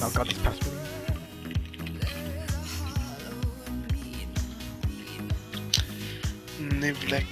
Oh god, this passed me. Nivlek.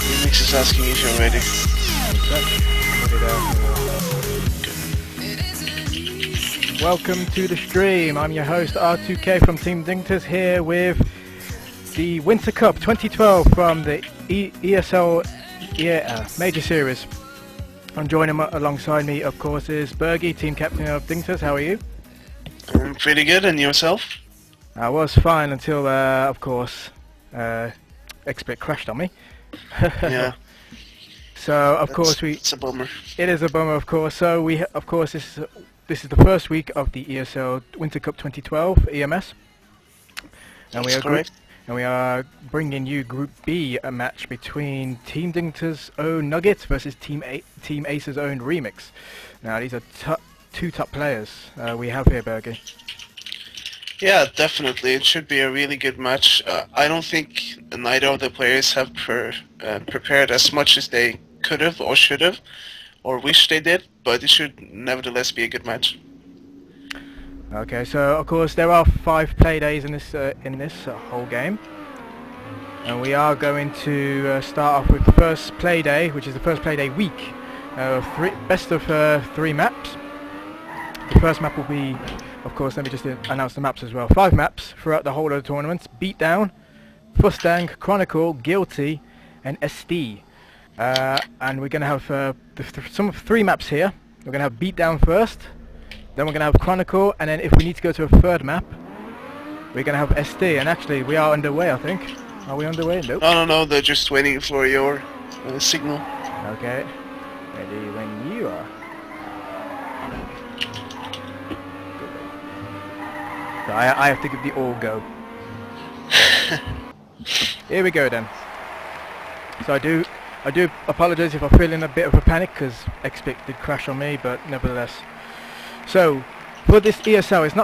Remix is asking if you're ready. Welcome to the stream. I'm your host R2K from Team Dignitas, here with the Winter Cup 2012 from the ESL Major Series. I'm joining alongside me, of course, is Bergie, team captain of Dignitas. How are you? I'm pretty good, and yourself? I was fine until, of course, Expert crashed on me. Yeah. So of course it's a bummer. It is a bummer, of course. So of course, this is the first week of the ESL Winter Cup 2012 EMS, and we are bringing you Group B, a match between Team Dignitas' own Nugget versus Team Acer's own Remix. Now these are two top players we have here, Bergie. Yeah, definitely. It should be a really good match. I don't think neither of the players have prepared as much as they could have or should have, or wish they did, but it should nevertheless be a good match. Okay, so of course there are 5 play days in this whole game, and we are going to start off with the first play day, which is the first play day week. Best of 3 maps. The first map will be, of course, let me just announce the maps as well. 5 maps throughout the whole of the tournament: Beatdown, Mustang, Chronicle, Guilty, and SD. And we're going to have some 3 maps here. We're going to have Beatdown first, then we're going to have Chronicle, and then if we need to go to a 3rd map, we're going to have SD. And actually, we are underway, I think. Are we underway? Nope. No, they're just waiting for your signal. Okay. Ready when you are. So I have to give the all go. Here we go then. So I do apologise if I feel in a bit of a panic, because XPIC did crash on me, but nevertheless. So for this ESL, it's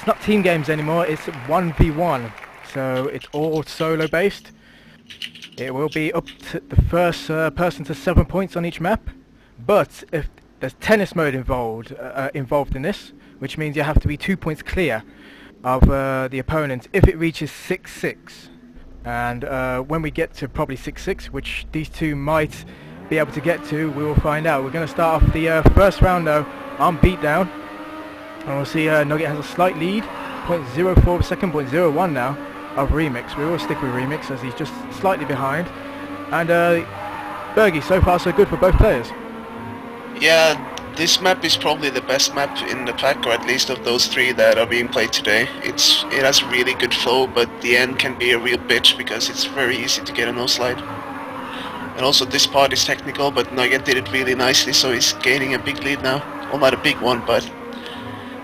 not team games anymore. It's 1v1. So it's all solo based. It will be up to the first person to 7 points on each map. But if there's tennis mode involved in this, which means you have to be 2 points clear of the opponent if it reaches 6-6. And when we get to probably 6-6, which these two might be able to get to, we will find out. We're going to start off the first round though on Beatdown, and we'll see Nugget has a slight lead, 0.04 per second, 0.01 now of Remix. We will stick with Remix as he's just slightly behind. And Bergie, so far so good for both players. Yeah, this map is probably the best map in the pack, or at least of those 3 that are being played today. It has really good flow, but the end can be a real bitch because it's very easy to get a no-slide. And also this part is technical, but Nugget did it really nicely, so he's gaining a big lead now. Well, not a big one, but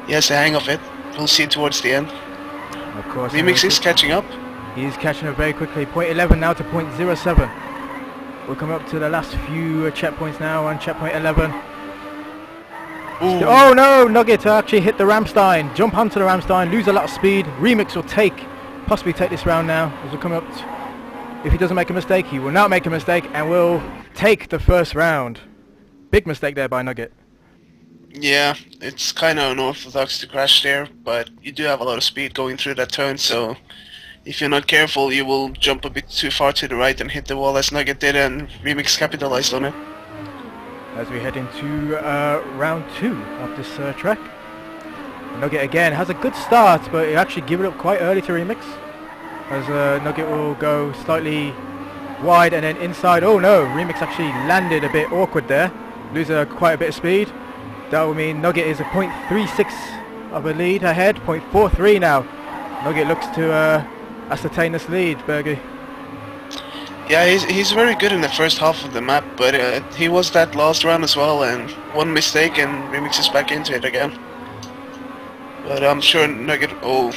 he has the hang of it. We'll see towards the end. Of course. Remix is catching up. He's catching up very quickly. 0.11 now to 0.07. We'll come up to the last few checkpoints now on checkpoint 11. Ooh. Oh no, Nugget actually hit the Ramstein. Jump onto the Ramstein, lose a lot of speed. Remix will possibly take this round now. As we come up, if he doesn't make a mistake, he will not make a mistake and will take the first round. Big mistake there by Nugget. Yeah, it's kind of unorthodox to crash there, but you do have a lot of speed going through that turn, so if you're not careful, you will jump a bit too far to the right and hit the wall as Nugget did, and Remix capitalized on it. As we head into round 2 of this track. Nugget again has a good start, but he actually give it up quite early to Remix, as Nugget will go slightly wide and then inside. Oh no, Remix actually landed a bit awkward there, lose quite a bit of speed. That will mean Nugget is a 0.36 of a lead ahead, 0.43 now. Nugget looks to ascertain this lead, Bergie? Yeah, he's very good in the first half of the map, but he was that last round as well, and one mistake and Remix is back into it again. But I'm sure Nugget... Oh,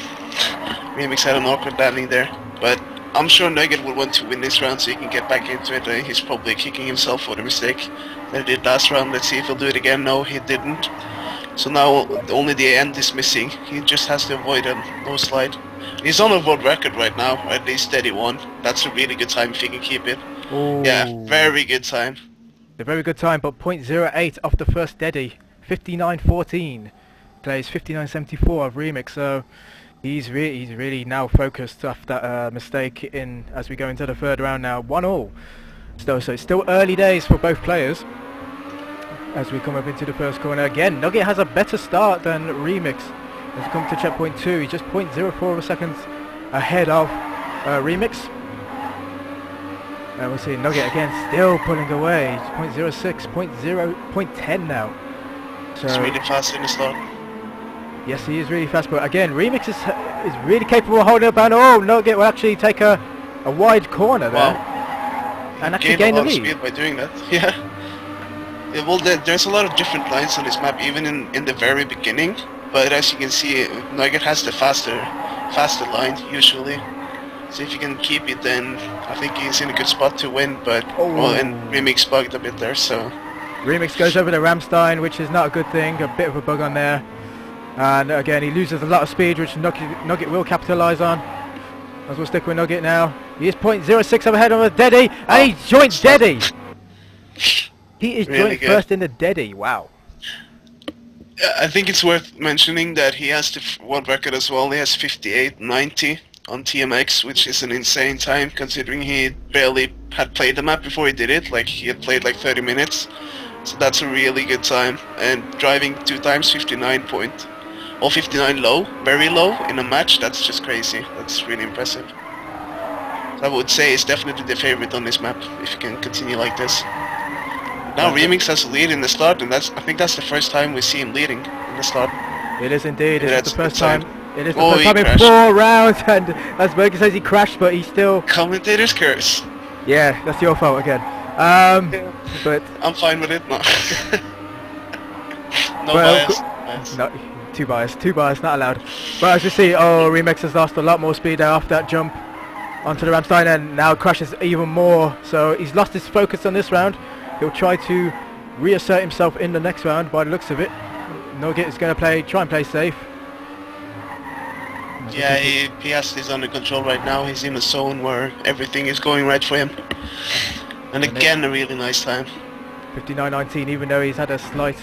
Remix had an awkward landing there. But I'm sure Nugget will want to win this round so he can get back into it. He's probably kicking himself for the mistake that he did last round. Let's see if he'll do it again. No, he didn't. So now only the end is missing. He just has to avoid a no slide. He's on a world record right now, or at least steady one. That's a really good time if he can keep it. Ooh. Yeah, very good time. A very good time, but 0.08 off the first steady. 59.14. Plays 59.74 of Remix, so he's really now focused after that mistake in as we go into the third round now. 1-1. So it's still early days for both players. As we come up into the first corner again, Nugget has a better start than Remix. As we come to checkpoint 2, he's just 0.04 seconds ahead of Remix. And we'll see Nugget again still pulling away. 0.06, 0.10 now. So He's really fast in the start. yes, he is really fast, but again, Remix is really capable of holding up, and oh, Nugget will actually take a wide corner there. Wow. And actually gain the lead. Speed by doing that. Yeah. Well, there's a lot of different lines on this map, even in the very beginning. But as you can see, Nugget has the faster line usually. So if you can keep it, then I think he's in a good spot to win. But well, and Remix bugged a bit there, so. Remix goes over the Ramstein, which is not a good thing. A bit of a bug on there. And again, he loses a lot of speed, which Nugget will capitalise on. As we'll stick with Nugget now. He is 0.06 up ahead of Deddy, and he's joint Deddy. He is really joint good. first in the Deddy. Wow. I think it's worth mentioning that he has the world record as well. He has 58.90 on TMX, which is an insane time considering he barely had played the map before he did it. Like, he had played like 30 minutes. So that's a really good time. And driving 2 times 59 point. Or 59 low, very low in a match, that's just crazy. That's really impressive. So I would say he's definitely the favorite on this map, if he can continue like this. Now Remix has a lead in the start, and I think that's the first time we see him leading in the start. It is indeed. Yeah, It's the first time. It is the Oh, first he time in crashed. 4 rounds, and as Berger says, he crashed, but he still. Commentator's curse. Yeah, that's your fault again. But I'm fine with it. No, no Well, bias. no, too biased, not allowed. But as you see, Remix has lost a lot more speed there after that jump onto the Ramstein, and now crashes even more. So he's lost his focus on this round. He'll try to reassert himself in the next round by the looks of it. Nugget is going to try and play safe. Yeah, he has this under control right now. He's in a zone where everything is going right for him. And again, a really nice time. 59.19, even though he's had a slight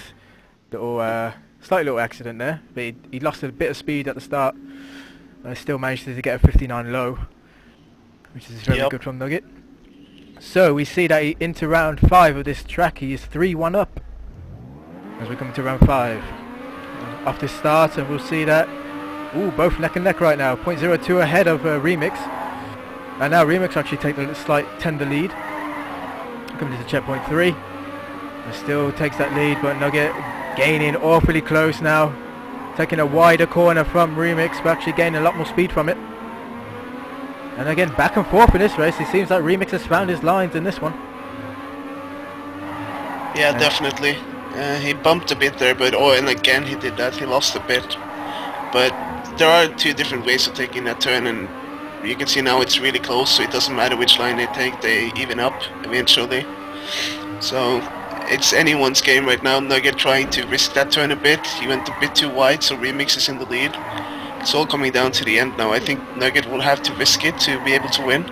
little accident there, but he lost a bit of speed at the start. Still managed to get a 59 low, which is very good from Nugget. So we see that into round 5 of this track, he is 3-1 up as we come to round 5 off this start, and we'll see that both neck and neck right now. 0.02 ahead of Remix, and now Remix actually take the slight tender lead. Coming to checkpoint 3, and still takes that lead, but Nugget gaining awfully close now, taking a wider corner from Remix, but actually gaining a lot more speed from it. And again, back and forth in this race. It seems like Remix has found his lines in this one. Yeah, definitely. He bumped a bit there, but and again he did that. He lost a bit. But there are 2 different ways of taking that turn, and you can see now it's really close, so it doesn't matter which line they take, they even up eventually. So it's anyone's game right now. Nugget trying to risk that turn a bit. He went a bit too wide, so Remix is in the lead. It's all coming down to the end now. I think Nugget will have to risk it to be able to win.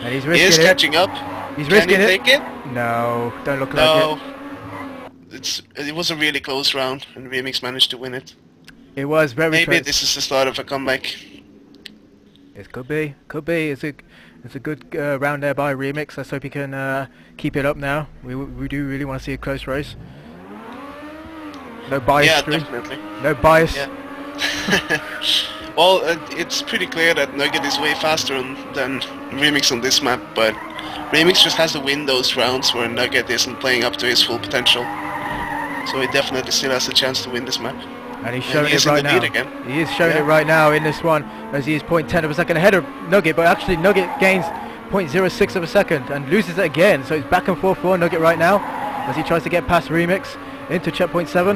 And he's He risking is it. catching up. He's Can he risking it. take it? No, don't look No. like it. It was a really close round, and Remix managed to win it. It was very Maybe close. this is the start of a comeback. It could be. It's a good round there by Remix. Let's hope he can keep it up now. We do really want to see a close race. No bias. Yeah, Drew. definitely. No bias. Yeah. Well, it's pretty clear that Nugget is way faster than Remix on this map, but Remix just has to win those rounds where Nugget isn't playing up to his full potential. So he definitely still has a chance to win this map. And he's showing it in right the now. lead again. He is showing it right now in this one, as he is 0.10 of a second ahead of Nugget, but actually Nugget gains 0.06 of a second and loses it again. So it's back and forth for Nugget right now, as he tries to get past Remix into checkpoint 7.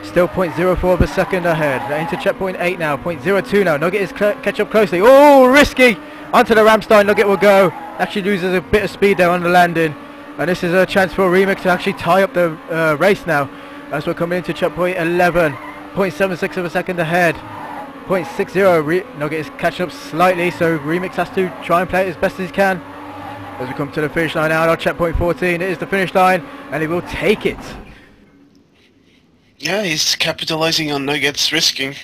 Still 0.04 of a second ahead. Into checkpoint 8 now, 0.02 now. Nugget is catch up closely. Oh, risky! Onto the Ramstein, Nugget will go. Actually loses a bit of speed there on the landing. And this is a chance for Remix to actually tie up the race now, as we're coming into checkpoint 11. 0.76 of a second ahead. 0.60. Nugget is catching up slightly, so Remix has to try and play it as best as he can. As we come to the finish line now, checkpoint 14. It is the finish line, and he will take it. Yeah, he's capitalizing on Nugget's risking.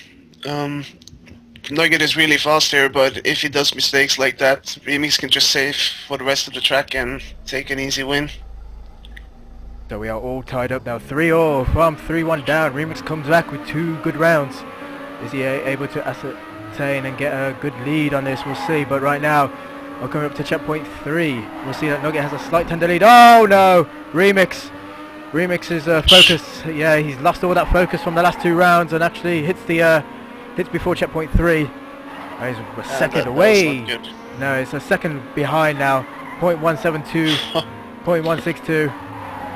Nugget is really fast here, but if he does mistakes like that, Remix can just save for the rest of the track and take an easy win. So we are all tied up now, 3-all from 3-1 down. Remix comes back with 2 good rounds. Is he able to ascertain and get a good lead on this? We'll see. But right now, we're coming up to checkpoint 3. We'll see that Nugget has a slight tender lead. Oh no! Remix is focus. Yeah, he's lost all that focus from the last 2 rounds and actually hits before checkpoint 3. He's a second away. No, it's a second behind now. 0.172, 0.162.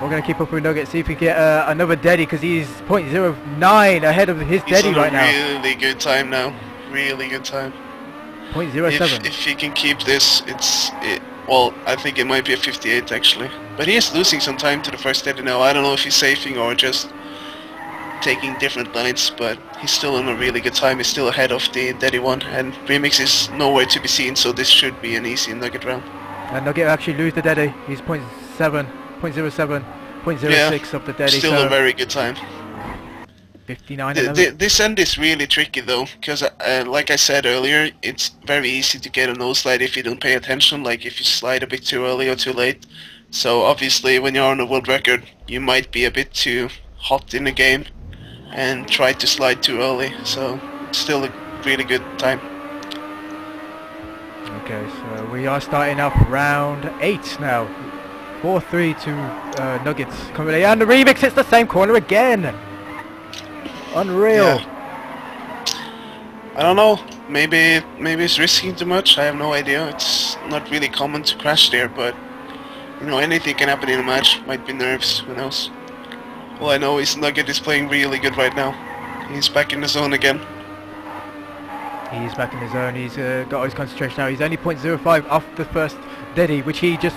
We're going to keep up with Nugget, see if we can get another deady, because he's 0.09 ahead of his deady right now. Really good time now. Really good time. 0.07. If he can keep this, well, I think it might be a 58 actually. But he is losing some time to the first deady now. I don't know if he's safing or just taking different lines, but he's still on a really good time. He's still ahead of the deady one, and Remix is nowhere to be seen, so this should be an easy Nugget round. And Nugget actually lose the deady. He's 0.07, 0.06 of the deady. Still a very good time. 59. This end is really tricky though, because like I said earlier, it's very easy to get a nose slide if you don't pay attention, like if you slide a bit too early or too late. So obviously when you're on a world record, you might be a bit too hot in the game and try to slide too early, so it's still a really good time. Okay, so we are starting off round 8 now. 4-3 to Nuggets. And the Remix hits the same corner again. Unreal. Yeah. I don't know. Maybe it's risking too much. I have no idea. It's not really common to crash there, but you know, anything can happen in a match. Might be nerves. Who knows? All I know is Nugget is playing really good right now. He's back in the zone again. He's back in the zone. He's got his concentration now. He's only 0.05 off the first deady, which he just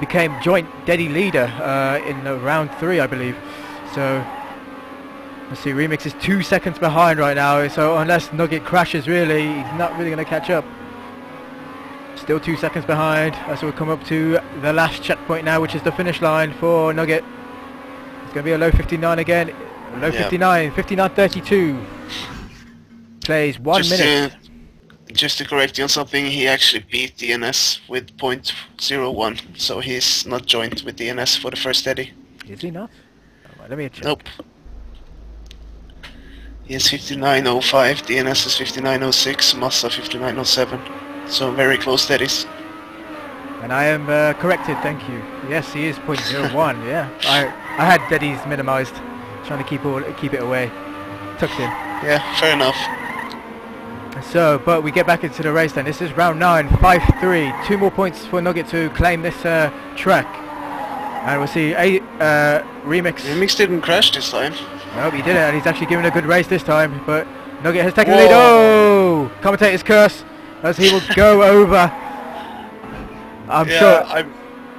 became joint deady leader in round 3, I believe. So let's see, Remix is 2 seconds behind right now, so unless Nugget crashes really, he's not really going to catch up. Still 2 seconds behind, as we'll come up to the last checkpoint now, which is the finish line for Nugget. It's going to be a low 59 again. Low 59, 59.32. Plays 1 minute. Just to correct you on something, he actually beat DNS with 0.01, so he's not joined with DNS for the first steady. Is he not? Oh, let me check. Nope. He is 59.05, DNS is 59.06, Massa 59.07. So very close steadies. And I am corrected, thank you. Yes, he is 0.01, yeah. I had deadies minimized, trying to keep it away. Tucked in. Yeah, fair enough. So, but we get back into the race then. This is round 9, 5-3. 2 more points for Nugget to claim this track. And we'll see Remix. Remix didn't crash this time. Nope, he did it, and he's actually giving a good race this time. But Nugget has taken the lead. Oh! Commentator's curse, as he will go over. I'm sure.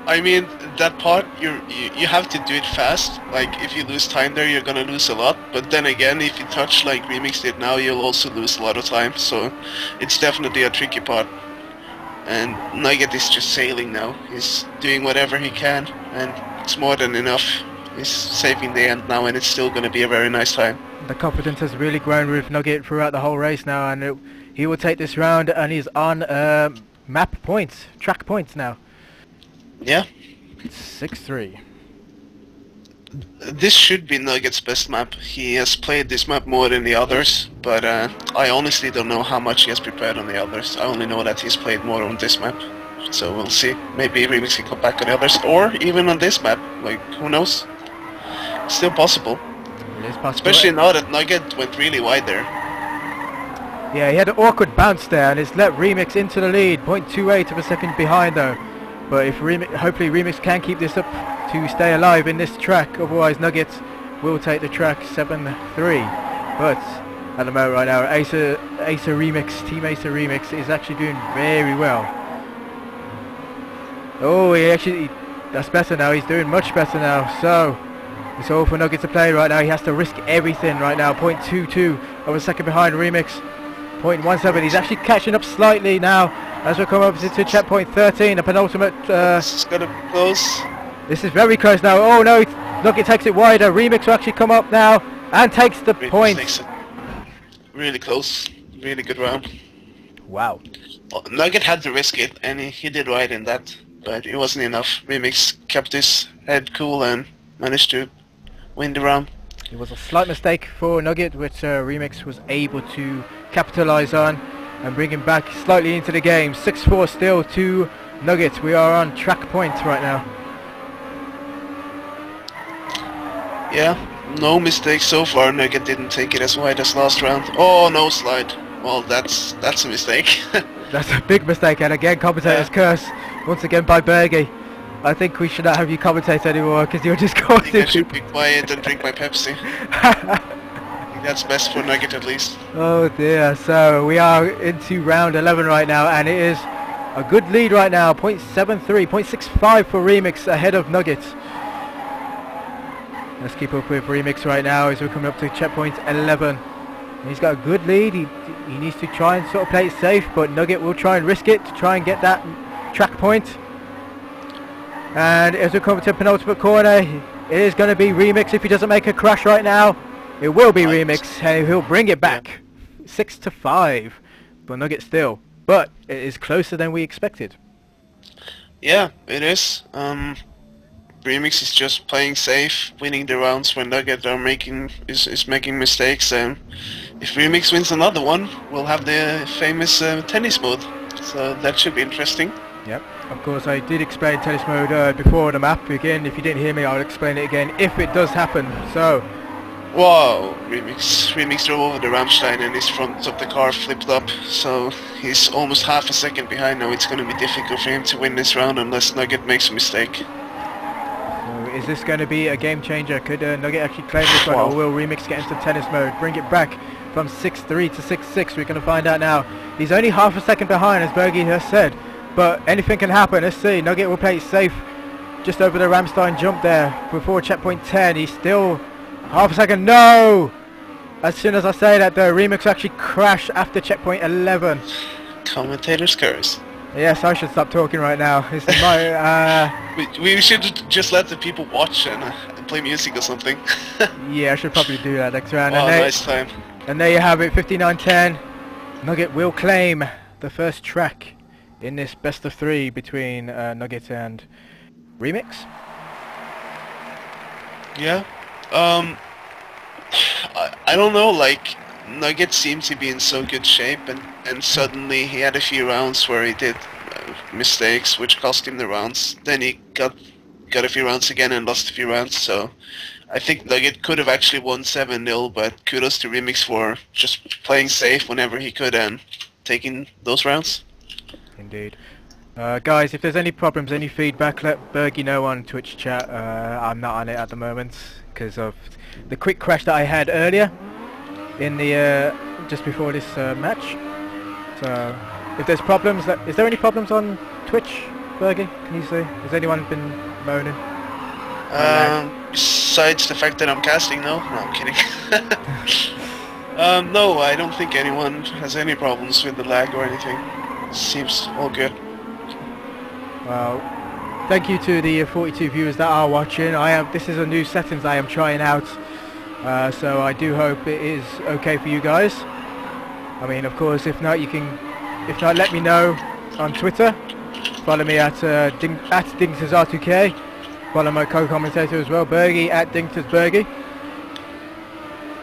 I mean, that part, you have to do it fast. Like, if you lose time there, you're gonna lose a lot. But then again, if you touch like Remix did now, you'll also lose a lot of time. So, it's definitely a tricky part. And Nugget is just sailing now. He's doing whatever he can, and it's more than enough. He's saving the end now, and it's still gonna be a very nice time. The confidence has really grown with Nugget throughout the whole race now, and he will take this round, and he's on map points, track points now. Yeah. 6-3. This should be Nugget's best map. He has played this map more than the others, but I honestly don't know how much he has prepared on the others. I only know that he's played more on this map. So we'll see. Maybe Remix can come back on the others, or even on this map. Like, who knows? Still possible. It is possible. Especially now that Nugget went really wide there. Yeah, he had an awkward bounce there, and it's let Remix into the lead. 0.28 of a second behind though. But if hopefully Remix can keep this up to stay alive in this track, otherwise Nugget will take the track 7-3. But at the moment right now, Acer Remix, Team Acer Remix is actually doing very well. Oh, that's better now. He's doing much better now. So it's all for Nugget to play right now. He has to risk everything right now. 0.22 of a second behind Remix. 0.17. He's actually catching up slightly now as we come up to checkpoint 13, the penultimate. This is gonna be close. This is very close now. Oh no, Nugget takes it wider. Remix will actually come up now and takes the point. Really close. Really good round. Wow. Well, Nugget had to risk it, and he did right in that, but it wasn't enough. Remix kept his head cool and managed to win the round. It was a slight mistake for Nugget, which Remix was able to capitalize on and bring him back slightly into the game. 6-4 still to Nugget. We are on track point right now. Yeah, no mistakes so far. Nugget didn't take it as wide as last round. Oh, no slide. Well, that's a mistake. That's a big mistake, and again commentator's curse once again by Bergie. I think we should not have you commentate anymore because you're just causing. I should be quiet and drink my Pepsi. I think that's best for Nugget at least. Oh dear, so we are into round 11 right now, and it is a good lead right now. 0.73, 0.65 for Remix ahead of Nugget. Let's keep up with Remix right now as we're coming up to checkpoint 11. He's got a good lead. He needs to try and sort of play it safe, but Nugget will try and risk it to try and get that track point. And as we come to the penultimate corner, it is going to be Remix if he doesn't make a crash right now. It will be Remix, and he'll bring it back. 6-5 for Nugget still, but it is closer than we expected. Yeah, it is. Remix is just playing safe, winning the rounds when Nugget is making mistakes. And if Remix wins another one, we'll have the famous tennis mode. So that should be interesting. Yep. Of course, I did explain tennis mode before the map. Again, if you didn't hear me, I'll explain it again if it does happen. So. Whoa, Remix drove over the Rammstein and his front of the car flipped up. So he's almost half a second behind now. It's going to be difficult for him to win this round unless Nugget makes a mistake. Is this going to be a game changer? Could Nugget actually claim this one, or will Remix get into tennis mode? Bring it back from 6-3 to 6-6. We're going to find out now. He's only half a second behind, as Bergie has said, but anything can happen. Let's see. Nugget will play it safe just over the Rammstein jump there before checkpoint 10. He's still half a second. No! As soon as I say that, the Remix will actually crash after checkpoint 11. Commentator's curse. Yes, I should stop talking right now. This is my, we should just let the people watch and play music or something. Yeah, I should probably do that next round. Oh, nice time. And there you have it, 59-10. Nugget will claim the first track in this best of 3 between Nugget and Remix. Yeah. I don't know, like, Nugget seemed to be in so good shape, and suddenly he had a few rounds where he did mistakes which cost him the rounds. Then he got a few rounds again and lost a few rounds, so I think Nugget could have actually won 7-0, but kudos to Remix for just playing safe whenever he could and taking those rounds. Indeed. Guys, if there's any problems, any feedback, let Bergie know on Twitch chat. I'm not on it at the moment because of the quick crash that I had earlier in the just before this match. So if there's problems, is there any problems on Twitch, Bergie? Can you see? Has anyone been moaning? Besides the fact that I'm casting, no? No, I'm kidding. No, I don't think anyone has any problems with the lag or anything. Seems all good. Well, thank you to the 42 viewers that are watching. This is a new settings I am trying out. So I do hope it is okay for you guys. I mean, of course, if not, let me know on Twitter. Follow me at dignitas.R2K. Follow my co-commentator as well, Bergie at dignitas.Bergie.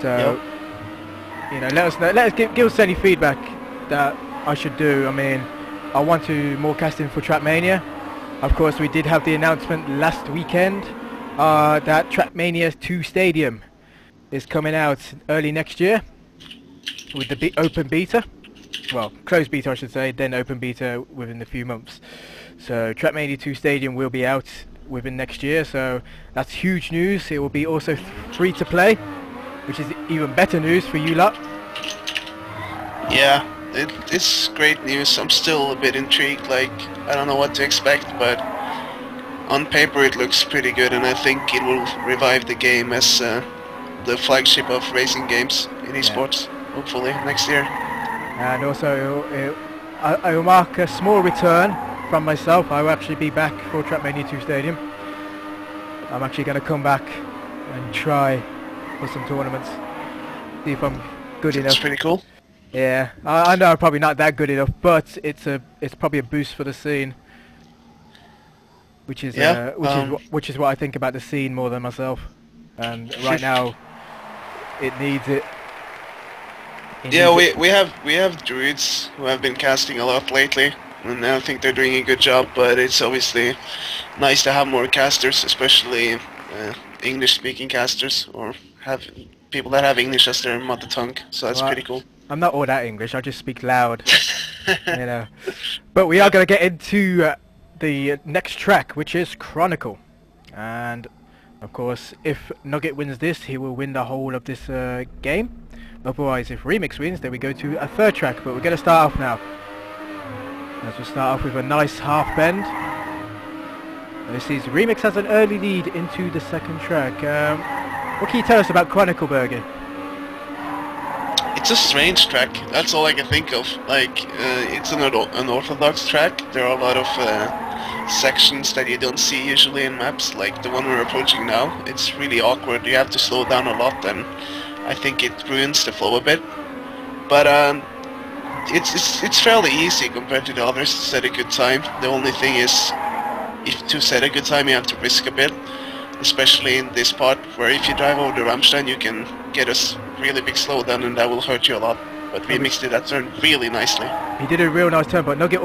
So, you know, let us know. Give us any feedback that I should do. I mean, I want to more casting for Trackmania. Of course, we did have the announcement last weekend that Trackmania 2 Stadium is coming out early next year with the open beta. Well, closed beta I should say, then open beta within a few months. So Trackmania 2 Stadium will be out within next year, so that's huge news. It will be also free to play, which is even better news for you lot. Yeah, it's great news. I'm still a bit intrigued, like, I don't know what to expect, but on paper it looks pretty good, and I think it will revive the game as the flagship of racing games in esports, hopefully, next year. And also I will mark a small return from myself. I will actually be back for Trackmania 2 Stadium. I'm actually going to come back and try for some tournaments, see if I'm good enough. That's pretty cool. Yeah, I know I'm probably not that good enough, but it's probably a boost for the scene, which is which is what I think about the scene more than myself. And right now, it needs it. Yeah, we have druids who have been casting a lot lately, and I think they're doing a good job. But it's obviously nice to have more casters, especially English-speaking casters, or have people that have English as their mother tongue. So that's pretty cool. I'm not all that English. I just speak loud, you know. But we are going to get into the next track, which is Chronicle, and of course, if Nugget wins this, he will win the whole of this game. Otherwise, if Remix wins, then we go to a third track. But we're going to start off now. As we'll start off with a nice half bend. This is Remix has an early lead into the second track. What can you tell us about Chronicle, Berger? It's a strange track. That's all I can think of. Like, it's an unorthodox track. There are a lot of sections that you don't see usually in maps, like the one we're approaching now. It's really awkward. You have to slow down a lot, and I think it ruins the flow a bit. But it's fairly easy compared to the others to set a good time. The only thing is, if to set a good time, you have to risk a bit. Especially in this part, where if you drive over the Rammstein, you can get a really big slowdown, and that will hurt you a lot. But Remix did that turn really nicely. He did a real nice turn, but Nugget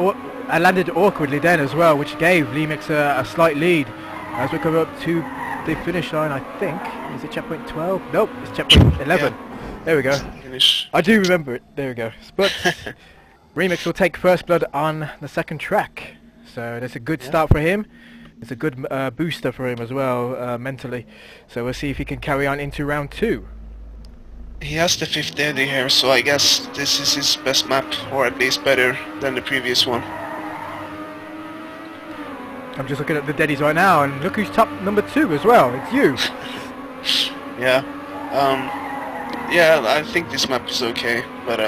landed awkwardly then as well, which gave Remix a slight lead. As we come up to the finish line, I think. Is it checkpoint 12? Nope, it's checkpoint 11. Yeah. There we go. Finish. I do remember it. There we go. But Remix will take first blood on the second track. So that's a good start for him. It's a good booster for him as well, mentally. So we'll see if he can carry on into round 2. He has the 5th Daddy here, so I guess this is his best map, or at least better than the previous one. I'm just looking at the Daddies right now, and look who's top number 2 as well. It's you. Yeah. Yeah, I think this map is okay, but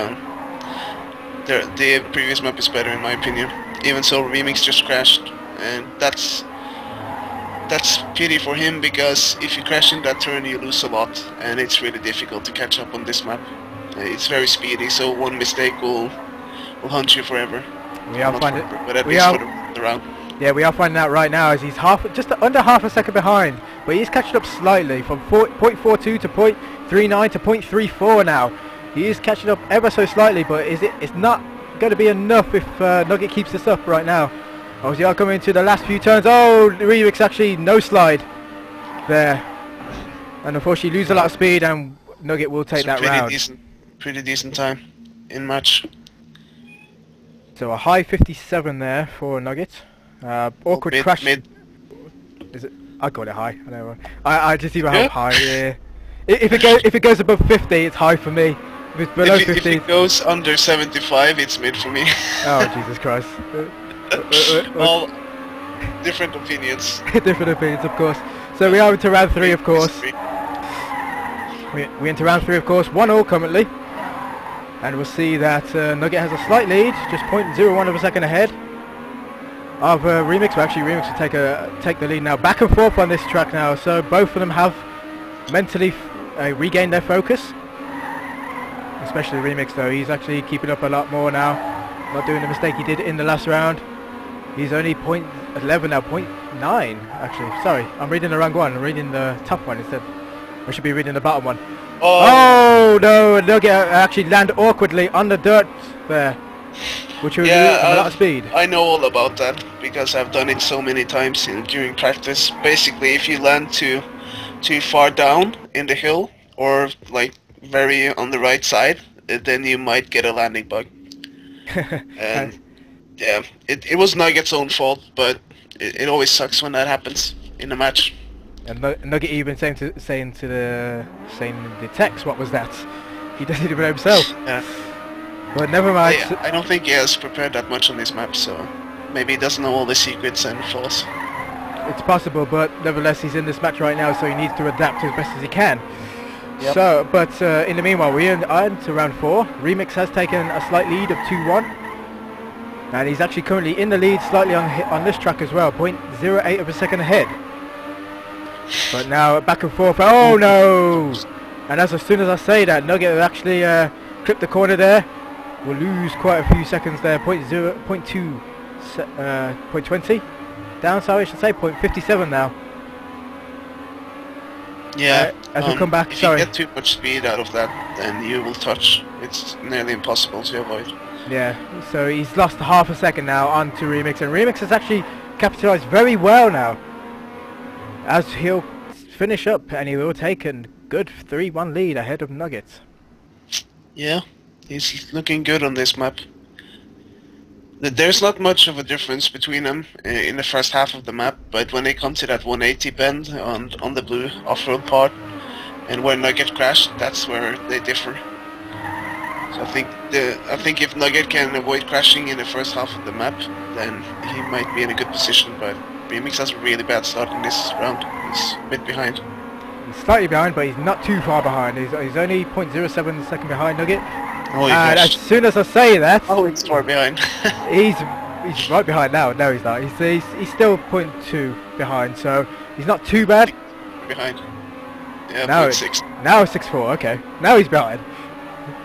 the previous map is better in my opinion. Even so, Remix just crashed, and that's pity for him, because if you crash in that turn you lose a lot, and it's really difficult to catch up on this map. It's very speedy, so one mistake will haunt you forever. We are finding but at least for the round. Yeah, we are finding out right now as he's just under half a second behind, but he's catching up slightly from 0.42 to 0.39 to 0.34 now. He is catching up ever so slightly, but it's not going to be enough if Nugget keeps this up right now. As we are coming to the last few turns. Oh, Remix actually no slide there, and unfortunately lose a lot of speed, and Nugget will take that round. Pretty decent time in match. So a high 57 there for Nugget. Awkward crash. Mid. Is it? I got it high. I know. I just even have high. Yeah. If it goes above 50, it's high for me. If it's below 50, if it goes under 75, it's mid for me. Oh Jesus Christ. Well, different opinions. Different opinions, of course. So we are into round 3, of course. We into round 3, of course. 1-1 currently, and we'll see that Nugget has a slight lead, just 0.01 of a second ahead of Remix. Well, actually, Remix will take the lead now. Back and forth on this track now. So both of them have mentally regained their focus. Especially Remix, though. He's actually keeping up a lot more now. Not doing the mistake he did in the last round. He's only 0.11 now, 0.9 actually. Sorry, I'm reading the wrong one. I'm reading the top one instead. I should be reading the bottom one. Oh no, Nugget actually land awkwardly on the dirt there, which will lose a lot of speed. I know all about that because I've done it so many times during practice. Basically, if you land too far down in the hill, or like very on the right side, then you might get a landing bug. And yeah, it was Nugget's own fault, but it always sucks when that happens in a match. And Nugget even saying in the text, what was that? He doesn't even know himself. Yeah. But never mind. I don't think he has prepared that much on this map, so maybe he doesn't know all the secrets and flaws. It's possible, but nevertheless he's in this match right now, so he needs to adapt as best as he can. Yep. So, but in the meanwhile, we're on to round 4. Remix has taken a slight lead of 2-1. And he's actually currently in the lead slightly on this track as well, 0.08 of a second ahead. But now back and forth. Oh no! And as soon as I say that, Nugget will actually clip the corner there. We'll lose quite a few seconds there. 0.20 down, so I should say 0.57 now. Yeah, as we come back, if you get too much speed out of that, then you will touch. It's nearly impossible to avoid. Yeah, so he's lost half a second now on to Remix, and Remix has actually capitalised very well now, as he'll finish up and he will take a good 3-1 lead ahead of Nugget. Yeah, he's looking good on this map. There's not much of a difference between them in the first half of the map, but when they come to that 180 bend on the blue off-road part, and where Nugget crashed, that's where they differ. So I think if Nugget can avoid crashing in the first half of the map, then he might be in a good position, but Remix has a really bad start in this round. He's a bit behind. He's slightly behind, but he's not too far behind. He's only 0.07 second behind Nugget. Oh, and as soon as I say that... Oh, he's far behind. he's right behind now. No, he's not. He's still 0.2 behind, so he's not too bad. Behind. Yeah, now 0.6. Now 6.4, okay. Now he's behind.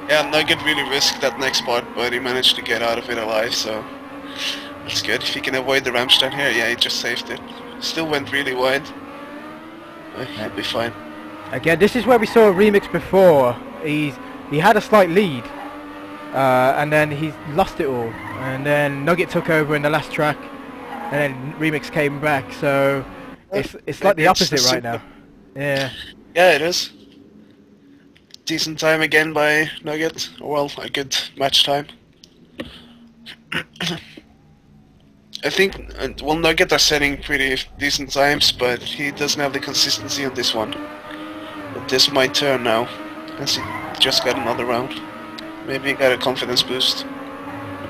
Yeah, Nugget really risked that next part, but he managed to get out of it alive, so that's good. If he can avoid the ramp start here, yeah, he just saved it. Still went really wide. He'll be fine. Again, this is where we saw a Remix before. He had a slight lead, and then he lost it all. And then Nugget took over in the last track, and then Remix came back. So it's like the opposite right now. Yeah. Yeah, it is. Decent time again by Nugget. Well, a good match time. I think, well, Nugget are setting pretty decent times, but he doesn't have the consistency on this one. But this might turn now, as he just got another round. Maybe he got a confidence boost.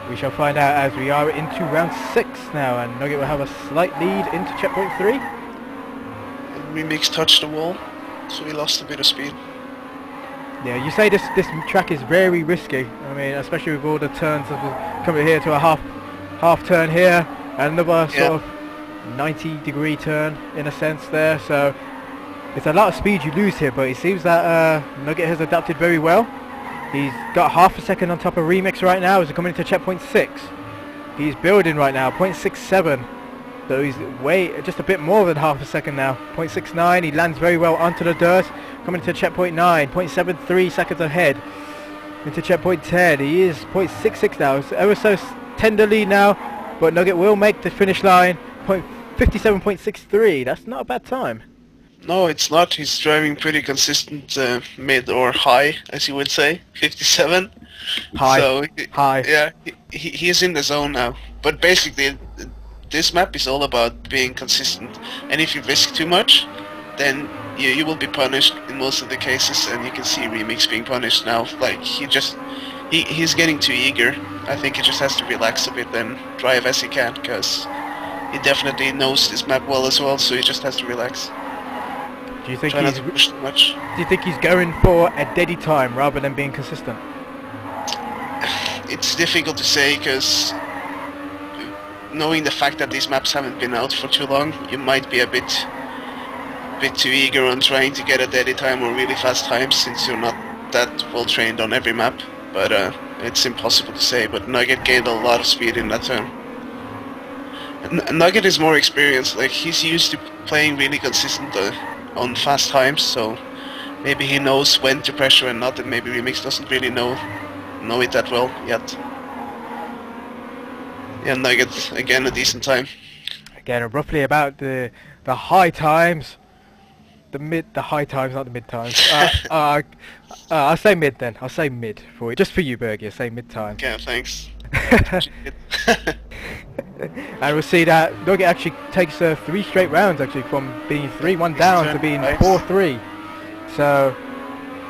We shall find out as we are into round 6 now, and Nugget will have a slight lead into checkpoint 3. And Remix touched the wall, so he lost a bit of speed. Yeah, you say this track is very risky. I mean, especially with all the turns coming here to a half turn here, and another sort of 90-degree turn in a sense there. So it's a lot of speed you lose here, but it seems that Nugget has adapted very well. He's got half a second on top of Remix right now as we're coming into checkpoint 6. He's building right now, 0.67. So he's just a bit more than half a second now. 0.69, he lands very well onto the dirt. Coming to checkpoint 9, 0.73 seconds ahead. Into checkpoint 10, he is 0.66 now. It's ever so tenderly now, but Nugget will make the finish line. 57.63, that's not a bad time. No, it's not. He's driving pretty consistent mid or high, as you would say. 57. High. So, high. Yeah, he's in the zone now. But basically, this map is all about being consistent. And if you risk too much, then you will be punished in most of the cases. And you can see Remix being punished now. Like, he's getting too eager. I think he just has to relax a bit and drive as he can, because he definitely knows this map well as well, so he just has to relax. Do you think Try not to push too much. Do you think he's going for a deady time rather than being consistent? It's difficult to say, because knowing the fact that these maps haven't been out for too long, you might be a bit too eager on trying to get a deady time or really fast times, since you're not that well trained on every map. But it's impossible to say. But Nugget gained a lot of speed in that turn. Nugget is more experienced. Like, he's used to playing really consistent on fast times, so maybe he knows when to pressure and not, and maybe Remix doesn't really know it that well yet. Yeah, Nugget again a decent time. Again, roughly about the high times. the high times, not the mid times. I'll say mid then. I'll say mid for you, just for you, Bergie. I'll say mid time. Yeah, thanks. And we'll see that Nugget actually takes 3 straight rounds actually from being 3-1 down to being 4-3. So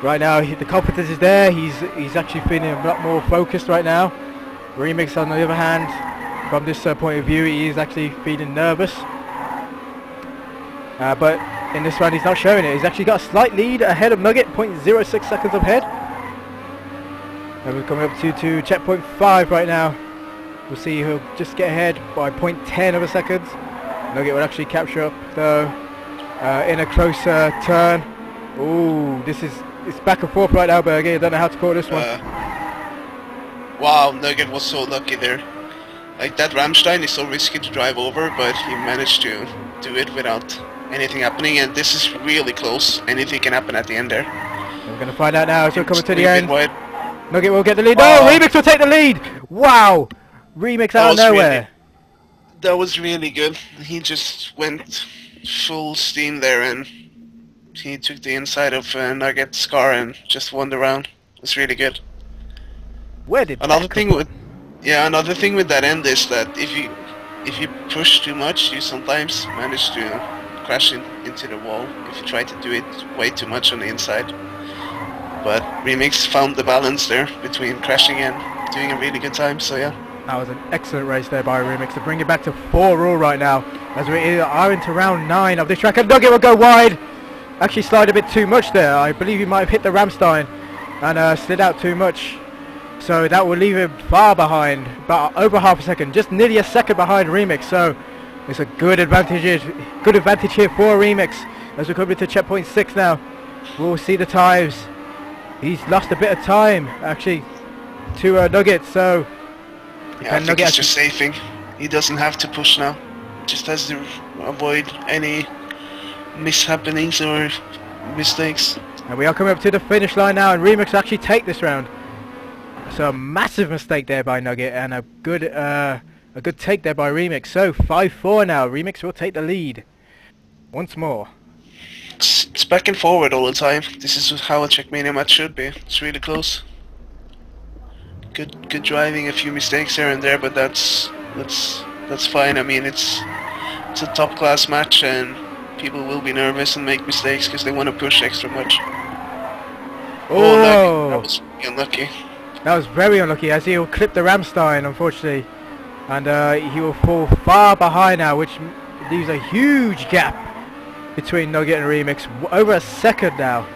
right now the confidence is there. He's actually feeling a lot more focused right now. Remix on the other hand, from this point of view, he is actually feeling nervous. But in this round he's not showing it. He's actually got a slight lead ahead of Nugget, 0.06 seconds ahead. And we're coming up to checkpoint 5 right now. We'll see he'll just get ahead by 0.10 of a second. Nugget will actually capture up though in a closer turn. Ooh, it's back and forth right now, Bergie. I don't know how to call this one. Wow, Nugget was so lucky there. Like, that Rammstein is so risky to drive over, but he managed to do it without anything happening, and this is really close. Anything can happen at the end there. We're going to find out now as we're coming to the end. Wide. Nugget will get the lead. No, Remix will take the lead! Wow! Remix out of nowhere. That was really good. He just went full steam there, and he took the inside of Nugget's car and just won the round. It was really good. Where did another thing with that end is that if you push too much, you sometimes manage to crash into the wall if you try to do it way too much on the inside. But Remix found the balance there between crashing and doing a really good time, so yeah. That was an excellent race there by Remix to bring it back to 4-all right now as we are into round 9 of this track, and Nugget will go wide. Actually slide a bit too much there. I believe he might have hit the Rammstein and slid out too much. So that will leave him far behind, about over half a second, just nearly a second behind Remix. So it's a good advantage here for Remix as we come into checkpoint 6 now. We'll see the times. He's lost a bit of time actually to Nugget, so yeah, I think he's just safing. He doesn't have to push now. Just has to avoid any mishappenings or mistakes. And we are coming up to the finish line now, and Remix actually take this round. So a massive mistake there by Nugget, and a good take there by Remix. So 5-4 now. Remix will take the lead once more. It's back and forward all the time. This is how a Trackmania match should be. It's really close. Good driving, a few mistakes here and there, but that's fine. I mean, it's a top class match, and people will be nervous and make mistakes because they want to push extra much. Oh, that was unlucky. That was very unlucky, as he'll clip the Rammstein, unfortunately, and he will fall far behind now, which leaves a huge gap between Nugget and Remix, over a second now.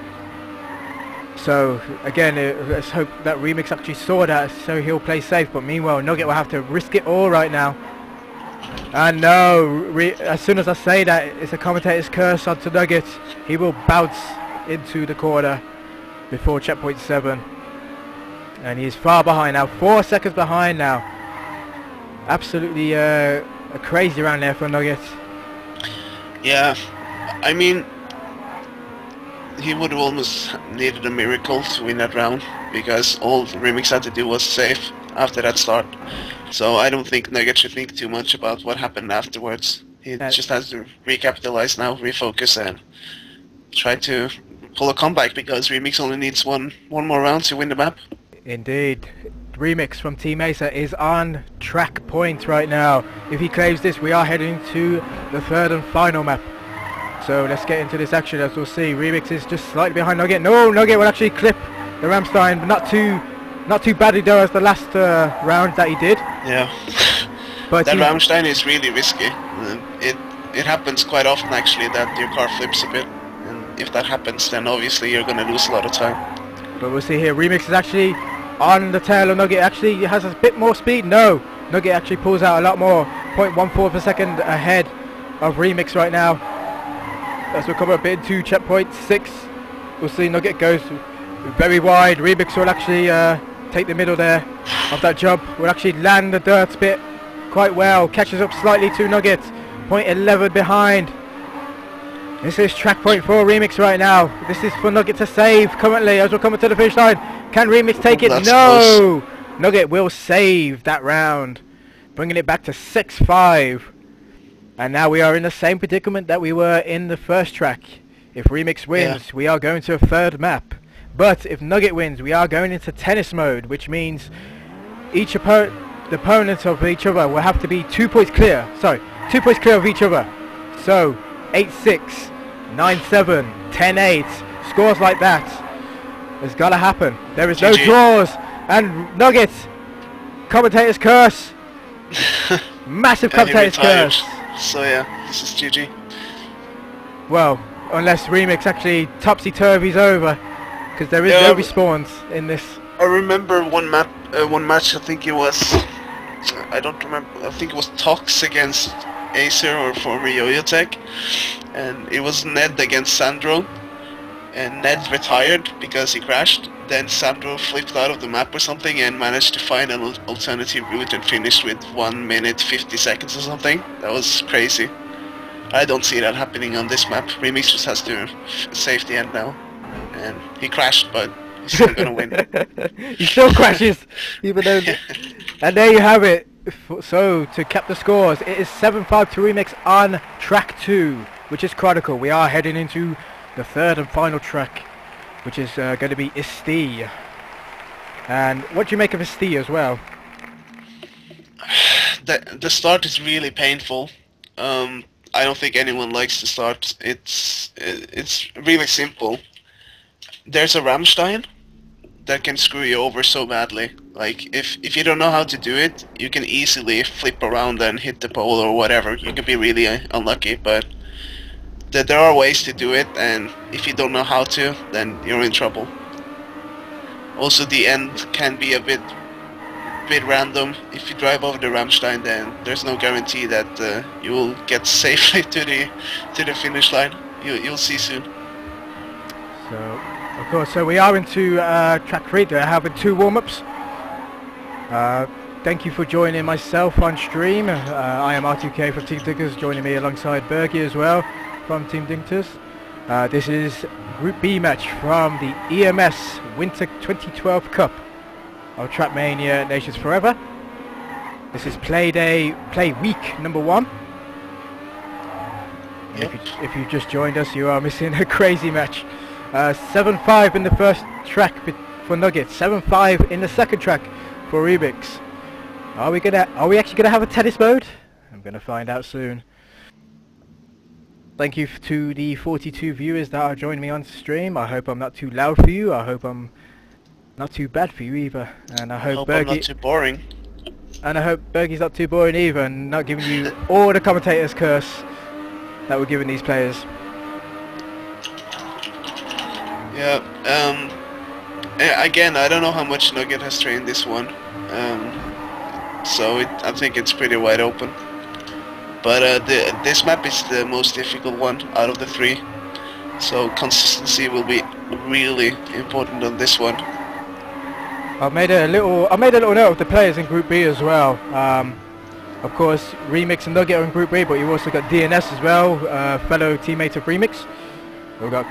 So again, let's hope that Remix actually saw that, so he'll play safe. But meanwhile, Nugget will have to risk it all right now. And no, as soon as I say that, it's a commentator's curse onto Nugget. He will bounce into the corner before checkpoint 7. And he's far behind now, 4 seconds behind now. Absolutely a crazy round there for Nugget. Yeah, I mean, he would have almost needed a miracle to win that round, because all Remix had to do was safe after that start. So I don't think Nugget should think too much about what happened afterwards. He just has to recapitalize now, refocus, and try to pull a comeback, because Remix only needs one more round to win the map. Indeed. Remix from Team Acer is on track point right now. If he claims this, we are heading to the 3rd and final map. So let's get into this action, as we'll see. Remix is just slightly behind Nugget. No, Nugget will actually clip the Rammstein, but not too badly though as the last round that he did. Yeah. But that Rammstein is really risky. It happens quite often actually that your car flips a bit, and if that happens, then obviously you're going to lose a lot of time. But we'll see here. Remix is actually on the tail of Nugget. Actually has a bit more speed. No, Nugget actually pulls out a lot more. 0.14 per second ahead of Remix right now. As we're coming up into checkpoint 6, we'll see Nugget goes very wide. Remix will actually take the middle there of that jump. Will actually land the dirt bit quite well. Catches up slightly to Nugget. 0.11 behind. This is track point for Remix right now. This is for Nugget to save currently as we're coming to the finish line. Can Remix take it? No! Close. Nugget will save that round, bringing it back to 6-5. And now we are in the same predicament that we were in the first track. If Remix wins, we are going to a third map. But if Nugget wins, we are going into tennis mode, which means the opponents of each other will have to be 2 points clear. Sorry, 2 points clear of each other. So 8-6, 9-7, 10-8, scores like that. It's gotta happen. There is no draws, and Nugget, commentator's curse. Massive commentator's curse. So yeah, this is GG. Well, unless Remix actually topsy-turvies over, because there is no respawns in this. I remember one match. I think it was, I don't remember. I think it was Tox against Acer or former Yo-Yo Tech, and it was Ned against Sandro, and Ned retired because he crashed. Then Sandro flipped out of the map or something and managed to find an alternative route and finished with 1 minute 50 seconds or something. That was crazy. I don't see that happening on this map. Remix just has to save the end now. And he crashed, but he's still gonna win. He still crashes, even though... And there you have it. So, to cap the scores, it is 7-5 to Remix on track 2, which is Chronicle. We are heading into the third and final track, which is going to be Isti. And what do you make of Isti as well? The start is really painful. I don't think anyone likes the start. It's really simple. There's a Rammstein that can screw you over so badly. Like, if you don't know how to do it, you can easily flip around and hit the pole or whatever. You can be really unlucky, but there are ways to do it, and if you don't know how to, then you're in trouble. Also, the end can be a bit random. If you drive over the Rammstein, then there's no guarantee that you will get safely to the finish line. You'll see soon. So, of course, so we are into track 3. They're having 2 warm-ups. Thank you for joining myself on stream. I am R2K from Team Dignitas, joining me alongside Bergie as well from Team Dignitas. This is Group B match from the EMS Winter 2012 Cup of Trackmania Nations Forever. This is play week number 1. Yep. If you just joined us, you are missing a crazy match. 7-5 in the first track for Nugget, 7-5 in the second track for Remix. Are we actually gonna have a tennis mode? I'm gonna find out soon. Thank you to the 42 viewers that are joining me on stream. I hope I'm not too loud for you. I hope I'm not too bad for you either. And I hope I'm not too boring. And I hope Bergie's not too boring either, and not giving you all the commentator's curse that we're giving these players. Yeah, again, I don't know how much Nugget has trained this one, so I think it's pretty wide open. But this map is the most difficult one out of the 3, so consistency will be really important on this one. I made a little note of the players in Group B as well. Of course, Remix and Nugget are in Group B, but you've also got DNS as well, fellow teammate of Remix. We've got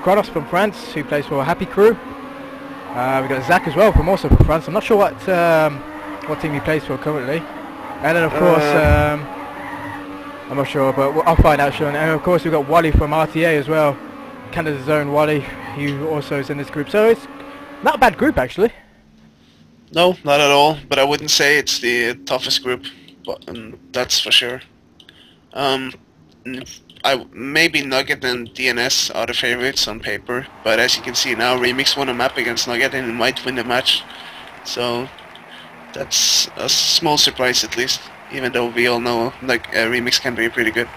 Kronos from France, who plays for Happy Crew. We've got Zach as well, also from France. I'm not sure what team he plays for currently. And then of course, I'm not sure, but I'll find out soon. And of course we've got Wally from RTA as well, Canada's own Wally, who also is in this group. So it's not a bad group actually. No, not at all, but I wouldn't say it's the toughest group, but that's for sure. Maybe Nugget and DNS are the favorites on paper, but as you can see now, Remix won a map against Nugget and he might win the match. So that's a small surprise at least, even though we all know like Remix can be pretty good.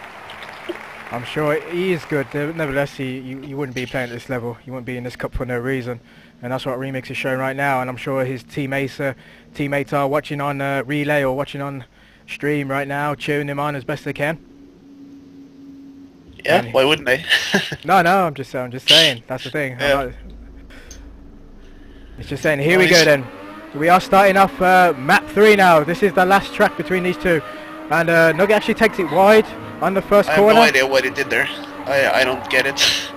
I'm sure he is good. Nevertheless, you wouldn't be playing at this level. You wouldn't be in this cup for no reason, and that's what Remix is showing right now. And I'm sure his teammates are watching on relay or watching on stream right now, cheering him on as best they can. Yeah, why wouldn't they? No, I'm just saying. That's the thing. Yeah. It's just saying. Here we go then. So we are starting off map 3 now. This is the last track between these two, and Nugget actually takes it wide on the first corner. I have no idea what he did there. I don't get it.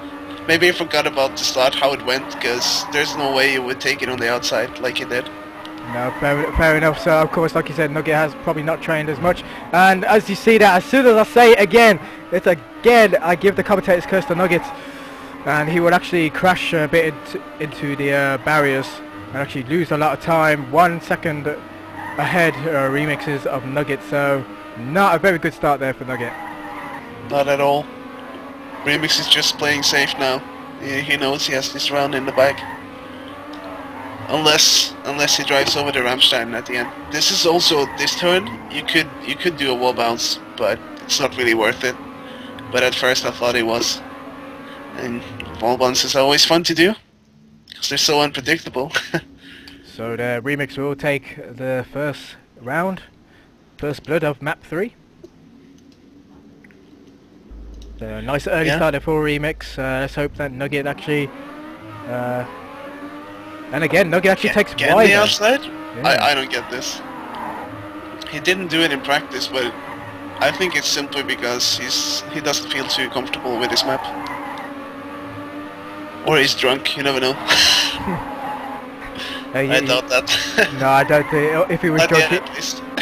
Maybe he forgot about the start, how it went, because there's no way you would take it on the outside like he did. No, fair enough. So of course, like you said, Nugget has probably not trained as much. And as you see that, as soon as I say it again, it's again, I give the commentator's curse to Nugget. and he would actually crash a bit into the barriers and actually lose a lot of time. 1 second ahead remixes of Nugget, so not a very good start there for Nugget. Not at all. Remix is just playing safe now. He knows he has this round in the bag. Unless he drives over the Rammstein at the end. This is also, this turn, you could do a wall bounce, but it's not really worth it. But at first I thought it was. And wall bounces are always fun to do, because they're so unpredictable. So the Remix will take the first round, first blood of map 3. So a nice early start for Remix. Let's hope that Nugget actually... and again, Nugget actually takes wide. The outside? Yeah. I don't get this. He didn't do it in practice, but I think it's simply because he doesn't feel too comfortable with this map. Or he's drunk, you never know. I doubt that. No, I don't think. If he was drunk,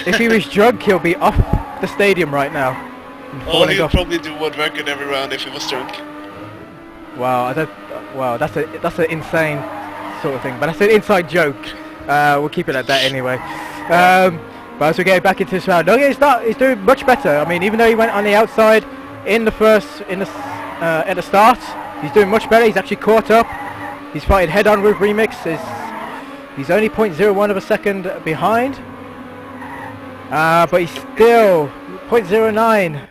if he was drunk, he'll be off the stadium right now. Oh, he'll probably do world record every round if he was drunk. Wow, wow, that's an insane sort of thing. But that's an inside joke. We'll keep it at that anyway. But as we get back into this round, no, he's doing much better. I mean, even though he went on the outside at the start, he's doing much better. He's actually caught up. He's fighting head on with Remix. He's only 0.01 of a second behind. But he's still 0.09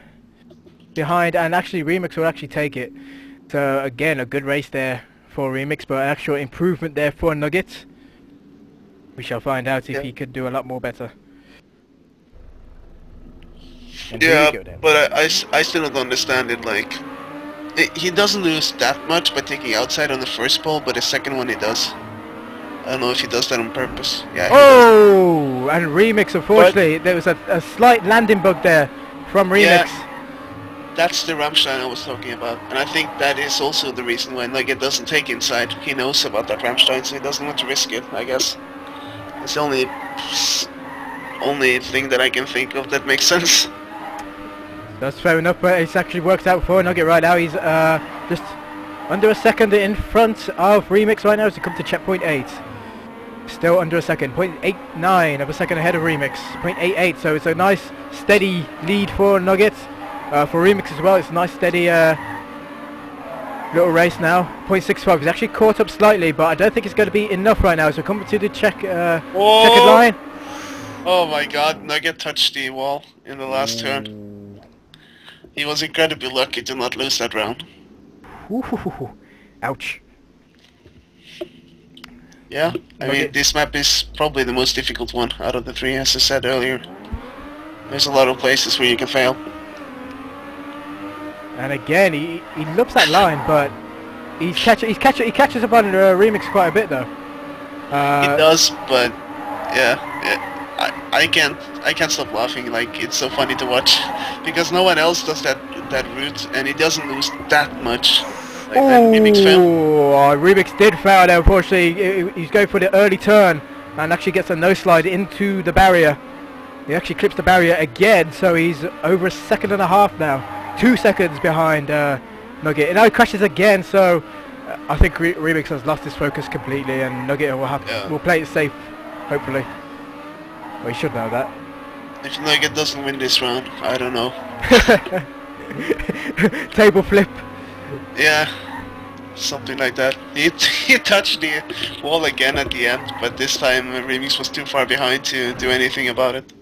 behind, and actually Remix will actually take it. So again, a good race there for Remix, but actual improvement there for Nugget. We shall find out if he could do a lot more better. And yeah, but I still don't understand it. Like, he doesn't lose that much by taking outside on the first ball, but the second one he does. I don't know if he does that on purpose. Yeah. Oh, and Remix, unfortunately, there was a slight landing bug there from Remix. Yeah, that's the Rammstein I was talking about, and I think that is also the reason why Nugget doesn't take inside. He knows about that Rammstein, so he doesn't want to risk it, I guess. It's the only thing that I can think of that makes sense. That's fair enough, but it's actually worked out for Nugget right now. He's just under a second in front of Remix right now to come to checkpoint 8. Still under a second, 0.89 of a second ahead of Remix, 0.88, so it's a nice steady lead for Nugget. For Remix as well, it's a nice steady little race now. 0.65, he's actually caught up slightly, but I don't think it's going to be enough right now, so coming to the checkered line. Oh my god, Nugget touched the wall in the last turn. He was incredibly lucky to not lose that round. Ooh, ouch. Yeah, I mean, this map is probably the most difficult one out of the 3, as I said earlier. There's a lot of places where you can fail. And again, he looks that line, but he catches up on Remix quite a bit though. He does, but yeah, I can't stop laughing. Like, it's so funny to watch because no one else does that route, and he doesn't lose that much. Like, Remix did foul there, unfortunately. He's going for the early turn and actually gets a no slide into the barrier. He actually clips the barrier again, so he's over a second and a half now. 2 seconds behind Nugget. And now he crashes again, so I think Remix has lost his focus completely, and Nugget will play it safe, hopefully. Well, he should know that. If Nugget doesn't win this round, I don't know. Table flip. Yeah, something like that. He touched the wall again at the end, but this time Remix was too far behind to do anything about it.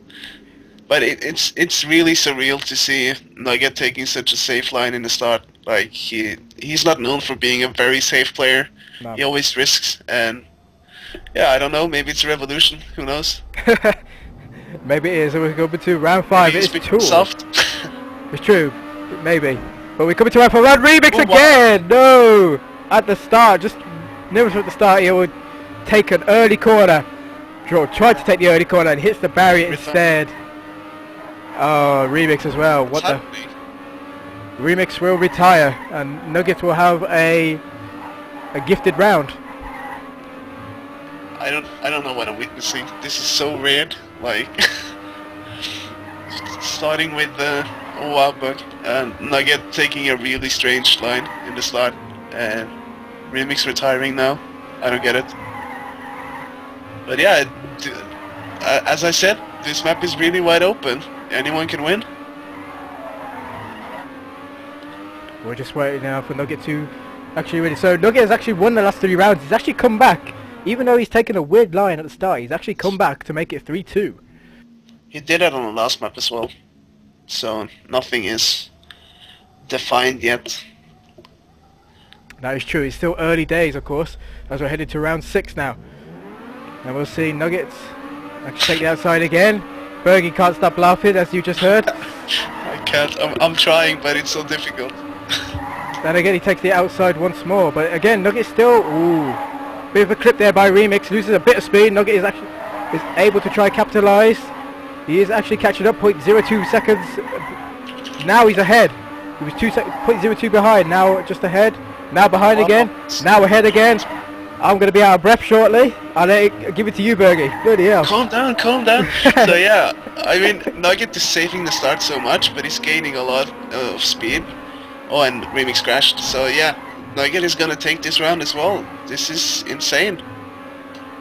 But it's really surreal to see Nugget taking such a safe line in the start. Like, he's not known for being a very safe player. No. He always risks, and yeah, I don't know, maybe it's a revolution, who knows? Maybe it is. We're going to round 5. It's too soft. It's true, maybe. But we're coming to round 4. Round Remix again! No! At the start, just never at the start, he would take an early corner. Tried to take the early corner and hits the barrier instead. Oh, Remix as well. What the? Remix will retire, and Nuggets will have a gifted round. I don't know what I'm witnessing. This is so weird. Like, starting with the wow bug, and Nugget taking a really strange line in the start, and Remix retiring now. I don't get it. But yeah, as I said, this map is really wide open. Anyone can win. We're just waiting now for Nugget to actually win it. So Nugget has actually won the last 3 rounds. He's actually come back. Even though he's taken a weird line at the start, he's actually come back to make it 3-2. He did that on the last map as well. So nothing is defined yet. That is true. It's still early days, of course, as we're headed to round 6 now. And we'll see Nuggets actually take the outside again. Bergie can't stop laughing, as you just heard. I can't. I'm trying, but it's so difficult. Then again, he takes the outside once more. But again, Nugget still... Ooh. Bit of a clip there by Remix. Loses a bit of speed. Nugget is able to try capitalise. He is actually catching up. 0.02 seconds. Now he's ahead. He was 0.02 behind. Now just ahead. Now behind again. Now ahead again. I'm going to be out of breath shortly. I'll give it to you, Bergie. Bloody hell. Calm down, calm down. So yeah, I mean, Nugget is saving the start so much, but he's gaining a lot of speed. Oh, and Remix crashed. So yeah, Nugget is going to take this round as well. This is insane.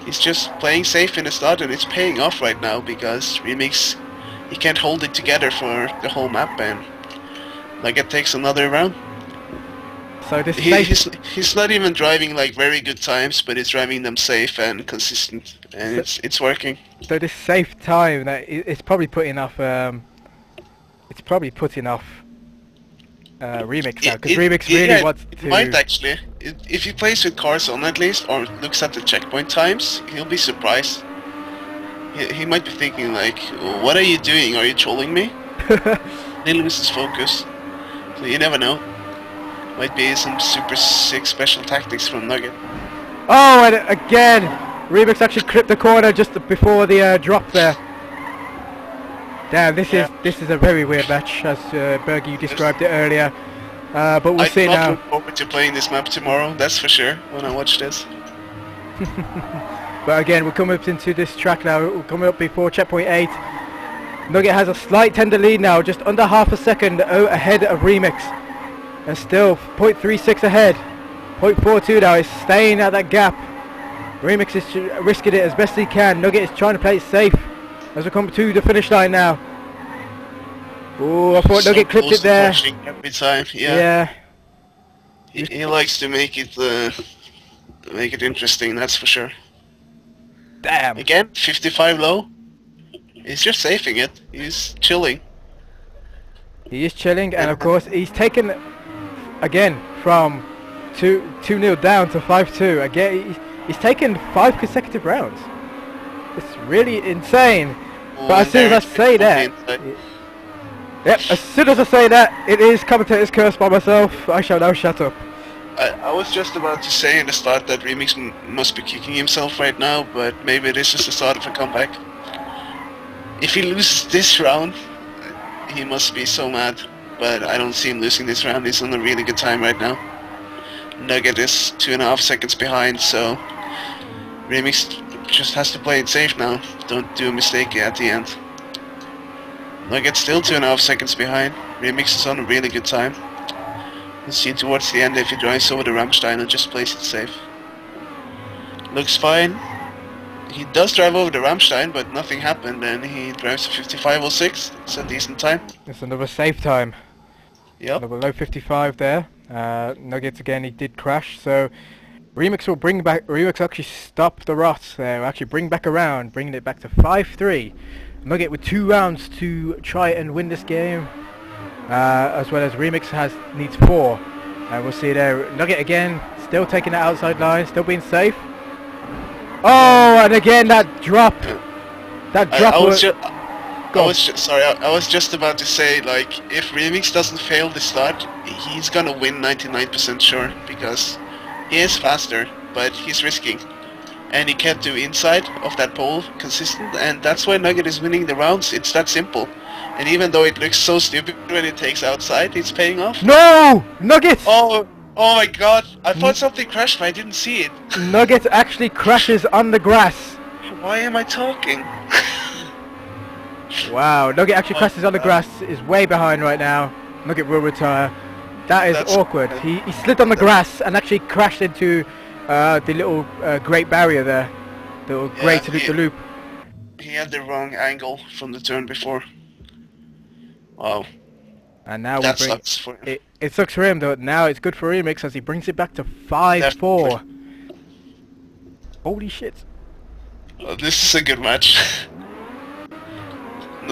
He's just playing safe in the start, and it's paying off right now because Remix, he can't hold it together for the whole map, and Nugget takes another round. So this he's not even driving like very good times, but he's driving them safe and consistent, and it's working. So this safe time, that it's probably putting off. It's probably putting off Remix now, because Remix really wants to. It might actually. If he plays with cars on at least, or looks at the checkpoint times, he'll be surprised. He might be thinking like, "What are you doing? Are you trolling me?" He loses focus. So you never know. Might be some super sick special tactics from Nugget. Oh, and again, Remix actually clipped the corner just before the drop there. Damn, this is a very weird match, as Bergie, you described it earlier. But we'll see now. I look forward to playing this map tomorrow, that's for sure, when I watch this. But again, we're coming up into this track now. We're coming up before checkpoint 8. Nugget has a slight tender lead now, just under half a second ahead of Remix. And still 0.36 ahead. 0.42 now, is staying at that gap. Remix is risking it as best he can. Nugget is trying to play it safe as we come to the finish line now. Oh, I thought so Nugget clipped it there. Every time, yeah. He likes to make it interesting, that's for sure. Damn. Again, 55 low. He's just safing it. He's chilling. He is chilling, and of course he's taken again from 2-0 down to 5-2. Again, he's taken 5 consecutive rounds. It's really insane. Oh, but as soon as I say that, yep, as soon as I say that, it is commentator's curse by myself. I shall now shut up. I was just about to say in the start that Remix must be kicking himself right now, but maybe this is the start of a comeback. If he loses this round, he must be so mad. But I don't see him losing this round. He's on a really good time right now. Nugget is 2.5 seconds behind, so Remix just has to play it safe now. Don't do a mistake at the end. Nugget's still 2.5 seconds behind. Remix is on a really good time. We'll see towards the end if he drives over the Rammstein and just plays it safe. Looks fine. He does drive over the Rammstein, but nothing happened, and he drives a 55.06. It's a decent time. It's another safe time. Yep. Another low 55 there. Nuggets again, he did crash, so Remix will bring back. Remix actually stop the rot there. Actually bring back around, bringing it back to 5-3. Nugget with 2 rounds to try and win this game, as well as Remix needs 4. And we'll see there. Nugget again, still taking the outside line, still being safe. Oh, and again that drop. That drop I was just about to say, like, if Remix doesn't fail the start, he's gonna win 99% sure, because he is faster, but he's risking. And he can't do inside of that pole consistent, and that's why Nugget is winning the rounds. It's that simple. And even though it looks so stupid when it takes outside, it's paying off. No! Nugget! Oh my god, I thought something crashed, but I didn't see it. Nugget actually crashes on the grass. Why am I talking? Wow, Nugget actually crashes on the grass, is way behind right now. Nugget will retire. That is That's awkward. He slid on the grass and actually crashed into the little great barrier there. The little grate to the loop. He had the wrong angle from the turn before. Wow. And now That sucks for him. It sucks for him, though. Now it's good for Remix as he brings it back to 5-4. Holy shit. This is a good match.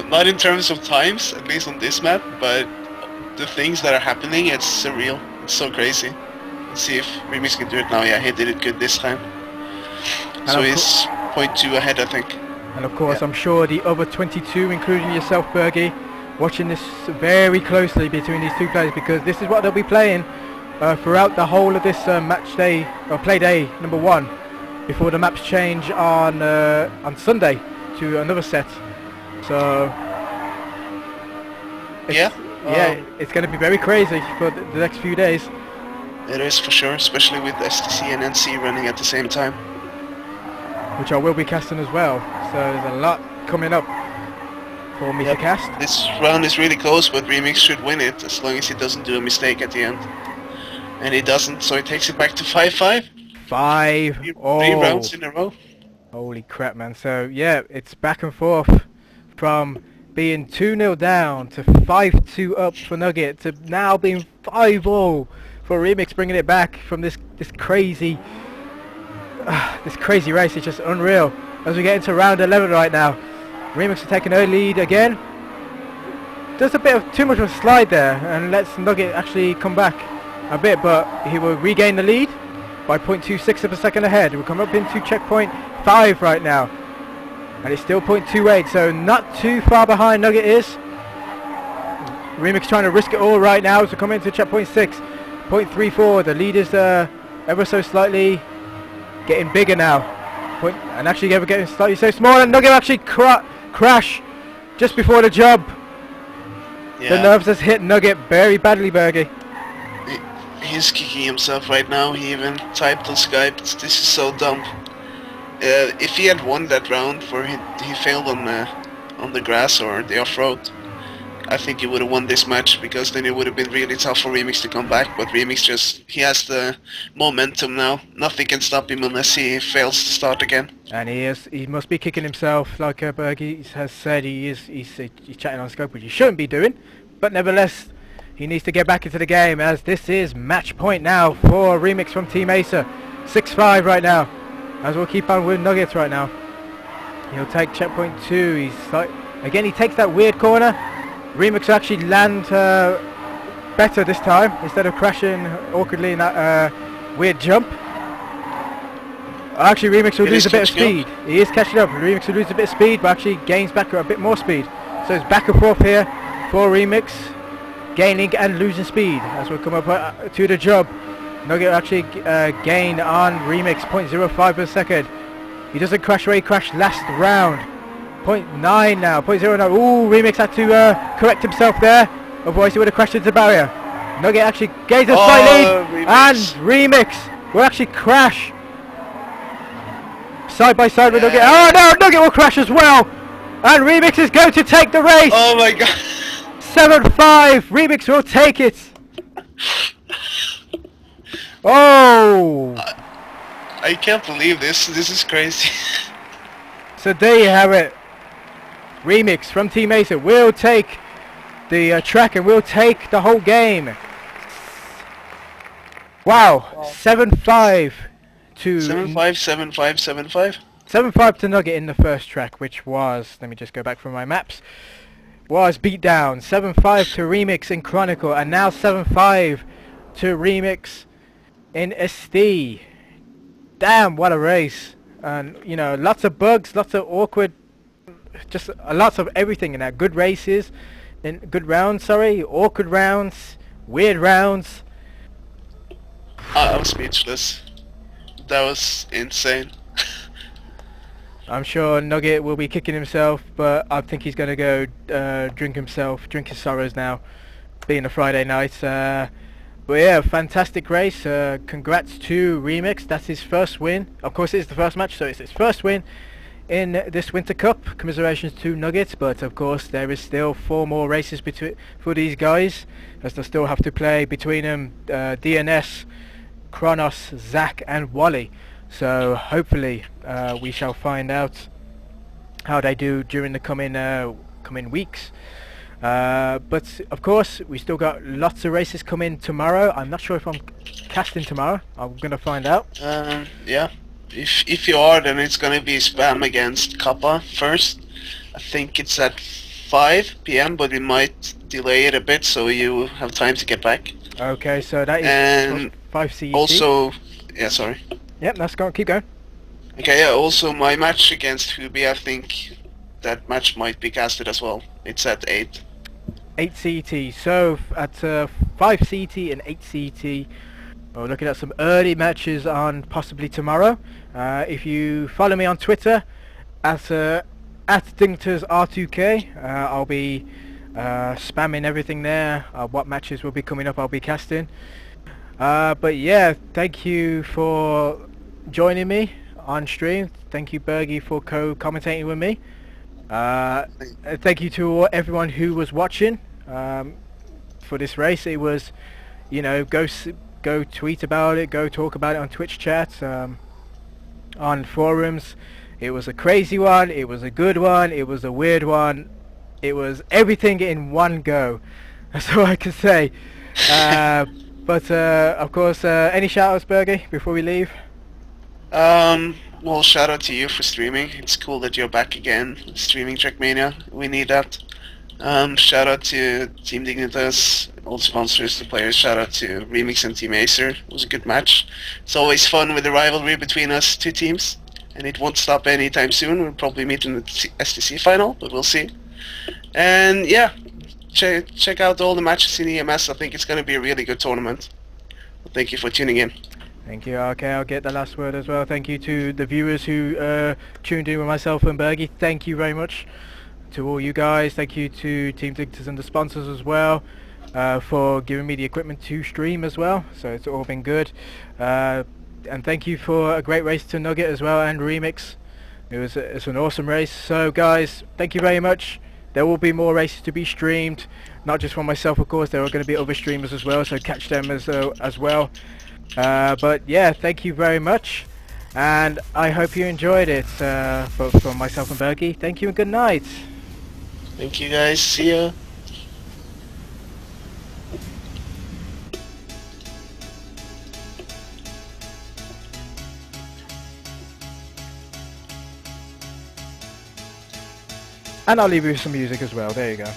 Not in terms of times, at least on this map, but the things that are happening, it's surreal. It's so crazy. Let's see if Remix can do it now. Yeah, he did it good this time. So he's 0.2 ahead, I think. And of course, I'm sure the other 22, including yourself, Bergie, watching this very closely between these two players, because this is what they'll be playing throughout the whole of this match day, or play day number 1, before the maps change on Sunday to another set. So it's going to be very crazy for the next few days. It is for sure, especially with STC and NC running at the same time. Which I will be casting as well, so there's a lot coming up for me to cast. This round is really close, but Remix should win it as long as he doesn't do a mistake at the end. And he doesn't, so he takes it back to 5-5. 5-0. 3 rounds in a row. Holy crap, man. So yeah, it's back and forth from being 2-0 down to 5-2 up for Nugget to now being 5-0 for Remix, bringing it back from this crazy race. It's just unreal. As we get into round 11 right now, Remix is taking early lead again. Does a bit of too much of a slide there and lets Nugget actually come back a bit, but he will regain the lead by 0.26 of a second ahead. We'll come up into checkpoint 5 right now, and it's still 0.28, so not too far behind Nugget is. Remix trying to risk it all right now to come into checkpoint 6, 0.34. The lead is ever so slightly getting bigger now, and actually ever getting slightly so small, and Nugget actually crash just before the jump. The nerves has hit Nugget very badly, Bergie. He's kicking himself right now. He even typed on Skype, "This is so dumb." If he had won that round where he failed on the grass or the off-road, I think he would have won this match, because then it would have been really tough for Remix to come back. But Remix he has the momentum now. Nothing can stop him unless he fails to start again. And he must be kicking himself, like Bergie has said. He's chatting on Skype, which he shouldn't be doing, but nevertheless he needs to get back into the game, as this is match point now for Remix from Team Acer. 6-5 right now, as we'll keep on with Nuggets right now. He'll take checkpoint 2. He's like, again, he takes that weird corner. Remix actually land better this time, instead of crashing awkwardly in that weird jump. Actually, Remix will lose a bit of speed. He is catching up. Remix will lose a bit of speed, but actually gains back a bit more speed. So it's back and forth here for Remix, gaining and losing speed as we'll come up to the jump. Nugget actually gain on Remix 0.05 per second. He doesn't crash where he crashed last round. 0.9 now, 0.09. Ooh, Remix had to correct himself there, otherwise he would have crashed into the barrier. Nugget actually gains a slight lead, and Remix will actually crash side by side with Nugget. Oh no, Nugget will crash as well, and Remix is going to take the race. Oh my god. 7-5, Remix will take it. Oh! I can't believe this. This is crazy. So there you have it. Remix from Team Acer will take the track and will take the whole game. Wow, 7-5 to 7-5, 7-5, 7-5. 7-5 to Nugget in the first track, which was, let me just go back from my maps, was beat down. 7-5 to Remix in Chronicle, and now 7-5 to Remix in SD. Damn, what a race. And you know, lots of bugs, lots of awkward, just lots of everything in that. Good races, in good rounds, sorry, awkward rounds, weird rounds. I'm speechless. That was insane. I'm sure Nugget will be kicking himself, but I think he's going to go drink his sorrows now, being a Friday night. But yeah, fantastic race. Congrats to Remix. That's his first win. Of course, it's the first match, so it's his first win in this Winter Cup. Commiserations to Nugget, but of course there is still 4 more races for these guys, as they still have to play between them DNS, Kronos, Zach and Wally. So hopefully we shall find out how they do during the coming weeks. But of course we still got lots of races coming tomorrow. I'm not sure if I'm casting tomorrow. I'm gonna find out. Yeah. If you are, then it's gonna be spam against Kappa first. I think it's at 5 p.m. but we might delay it a bit so you have time to get back. Okay, so that is And 5 CET. also, yeah, sorry. Yep, let's go. Keep going. Okay, yeah. Also, my match against Hubi, I think that match might be casted as well. It's at 8. 8 CET. So at 5 CET and 8 CET, we're looking at some early matches on possibly tomorrow. If you follow me on Twitter at dignitas.R2K, I'll be spamming everything there. What matches will be coming up, I'll be casting. But yeah, thank you for joining me on stream. Thank you, Bergie, for co-commentating with me. Thank you to everyone who was watching for this race. It was, you know, go tweet about it, go talk about it on Twitch chats, on forums. It was a crazy one, it was a good one, it was a weird one, it was everything in one go. That's all I can say. But of course, any shout-outs, Bergie, before we leave? Well, shout out to you for streaming. It's cool that you're back again, streaming Trackmania. We need that. Shout out to Team Dignitas, all sponsors, the players. Shout out to Remix and Team Acer. It was a good match. It's always fun with the rivalry between us two teams, and it won't stop anytime soon. We'll probably meet in the STC final, but we'll see. And yeah, check out all the matches in EMS. I think it's going to be a really good tournament. Thank you for tuning in. Thank you. Okay, I'll get the last word as well. Thank you to the viewers who tuned in with myself and Bergie. Thank you very much to all you guys. Thank you to Team Dignitas and the sponsors as well for giving me the equipment to stream as well. So it's all been good. And thank you for a great race to Nugget as well and Remix. It's an awesome race. So guys, thank you very much. There will be more races to be streamed, not just from myself, of course. There are going to be other streamers as well, so catch them as well. But yeah, thank you very much, and I hope you enjoyed it. From myself and Bergie, thank you and good night. Thank you guys, see ya. And I'll leave you with some music as well, there you go.